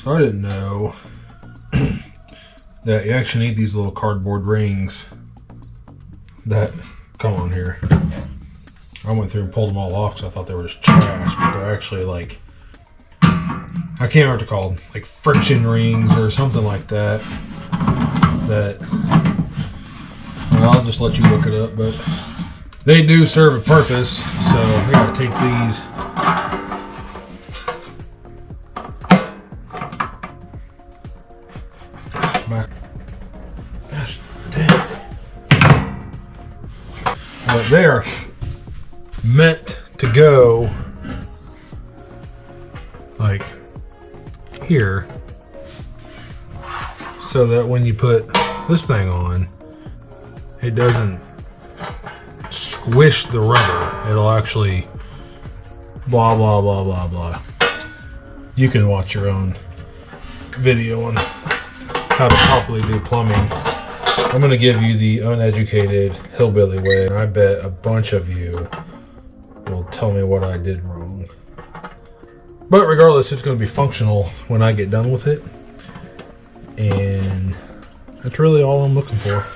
So I didn't know that you actually need these little cardboard rings that come on here. I went through and pulled them all off because I thought they were just trash, but they're actually like, I can't remember what they're called, like friction rings or something like that. Well, I'll just let you look it up, but they do serve a purpose. So we gotta take these. Back. Gosh dang. But they are meant to go like here, so that when you put this thing on, it doesn't squish the rubber. It'll actually blah blah blah blah blah. You can watch your own video on how to properly do plumbing. I'm going to give you the uneducated hillbilly way, and I bet a bunch of you will tell me what I did wrong. But regardless, it's going to be functional when I get done with it, and that's really all I'm looking for.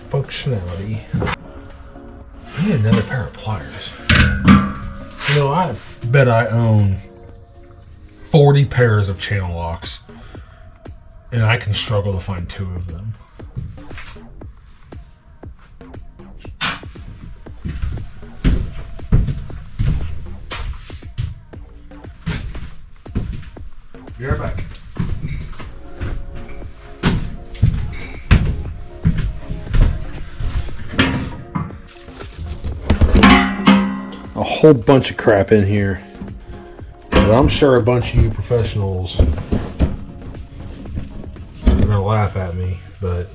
Functionality. I need another pair of pliers. You know, I bet I own 40 pairs of channel locks, and I can struggle to find 2 of them. Be right back. A whole bunch of crap in here, but I'm sure a bunch of you professionals are gonna laugh at me, but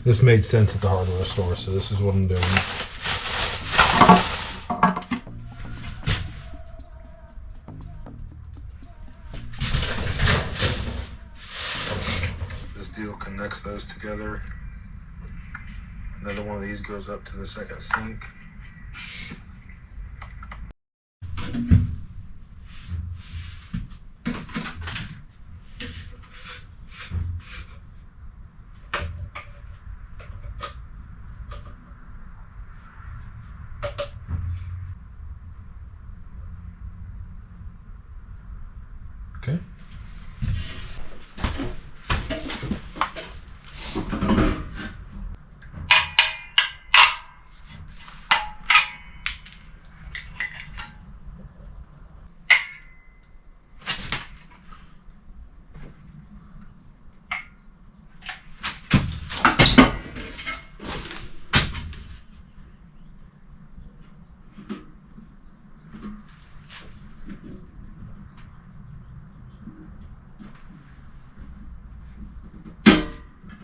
this made sense at the hardware store, so this is what I'm doing. This deal connects those together. Another one of these goes up to the second sink. Okay.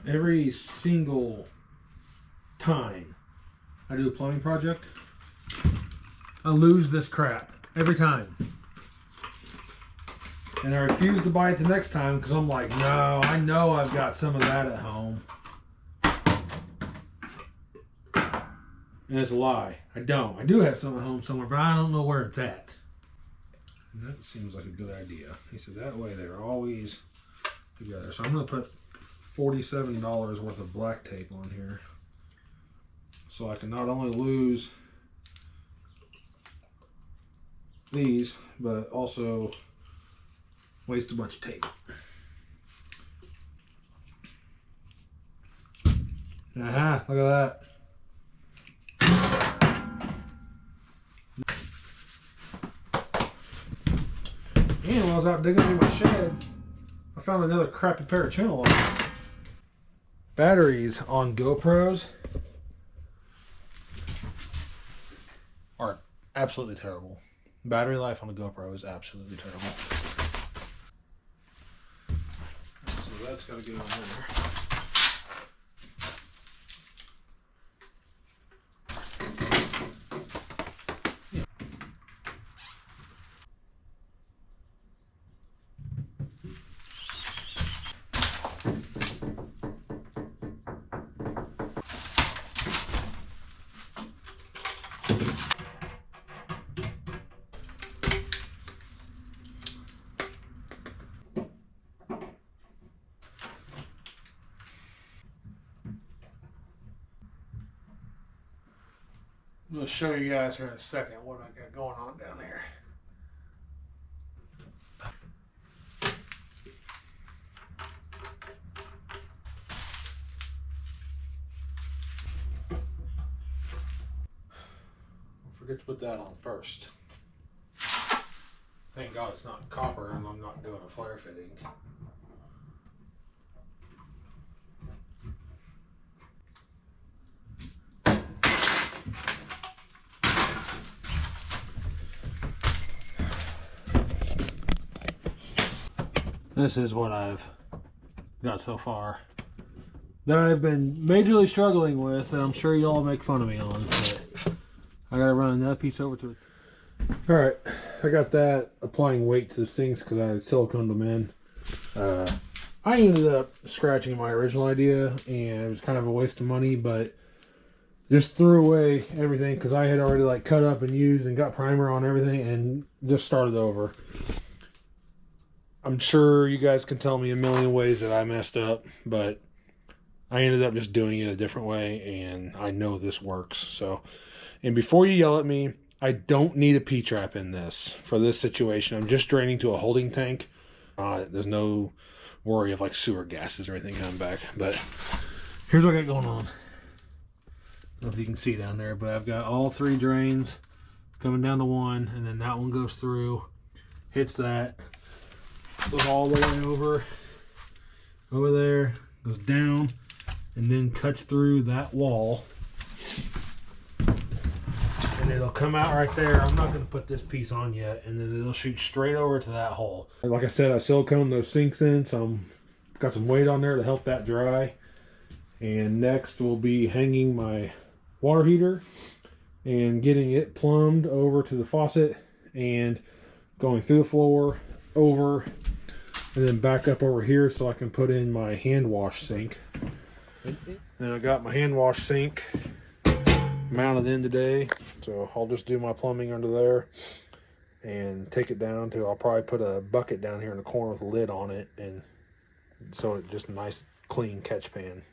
Every single time I do a plumbing project, I lose this crap every time. And I refuse to buy it the next time because I'm like, no, I know I've got some of that at home. And it's a lie. I don't. I do have some at home somewhere, but I don't know where it's at. And that seems like a good idea. He said that way they're always together. So I'm going to put $47 worth of black tape on here, so I can not only lose these, but also waste a bunch of tape. Aha, look at that. And while I was out digging through my shed, I found another crappy pair of channel locks. Batteries on GoPros are absolutely terrible. Battery life on a GoPro is absolutely terrible. So that's got to go in there. I'm going to show you guys here in a second what I got going on down here. Don't forget to put that on first. Thank God it's not copper and I'm not doing a flare fitting. This is what I've got so far that I've been majorly struggling with, and I'm sure y'all make fun of me on, but I gotta run that piece over to it. All right, I got that, applying weight to the sinks because I siliconed them in. I ended up scratching my original idea, and it was kind of a waste of money, but just threw away everything because I had already like cut up and used and got primer on everything and just started over. I'm sure you guys can tell me a million ways that I messed up, but I ended up just doing it a different way, and I know this works. So, and before you yell at me, I don't need a P-trap in this for this situation. I'm just draining to a holding tank. There's no worry of like sewer gases or anything coming back. But here's what I got going on. I don't know if you can see down there, but I've got all 3 drains coming down to one, and then that one goes through, hits that, goes all the way over there, goes down, and then cuts through that wall, and it'll come out right there. I'm not going to put this piece on yet, and then it'll shoot straight over to that hole. Like I said, I siliconed those sinks in, so I've got some weight on there to help that dry. And next we'll be hanging my water heater and getting it plumbed over to the faucet and going through the floor, over, and then back up over here so I can put in my hand wash sink. Then I got my hand wash sink mounted in today, so I'll just do my plumbing under there and take it down to, I'll probably put a bucket down here in the corner with a lid on it, and so it's just a nice clean catch pan.